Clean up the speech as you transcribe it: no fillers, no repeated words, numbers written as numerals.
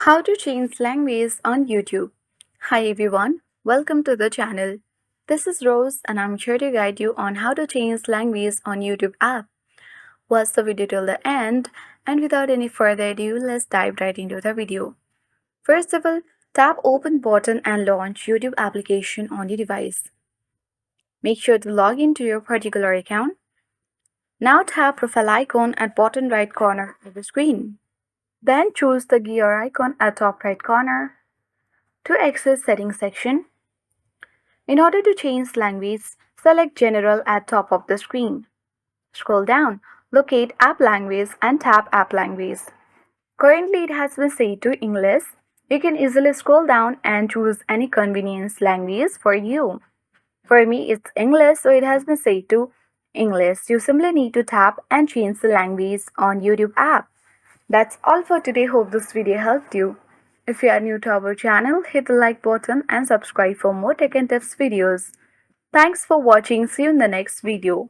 How to change language on YouTube. Hi everyone, welcome to the channel. This is Rose and I'm here to guide you on how to change language on YouTube app. Watch the video till the end and without any further ado, let's dive right into the video. First of all, tap open button and launch YouTube application on your device. Make sure to log into your particular account. Now tap profile icon at bottom right corner of the screen. Then choose the gear icon at top right corner. To access settings section, in order to change language, select General at top of the screen. Scroll down, locate App Language and tap App Language. Currently it has been set to English. You can easily scroll down and choose any convenience language for you. For me it's English, so it has been set to English. You simply need to tap and change the language on YouTube app. That's all for today. Hope this video helped you. If you are new to our channel, hit the like button and subscribe for more tech and tips videos. Thanks for watching. See you in the next video.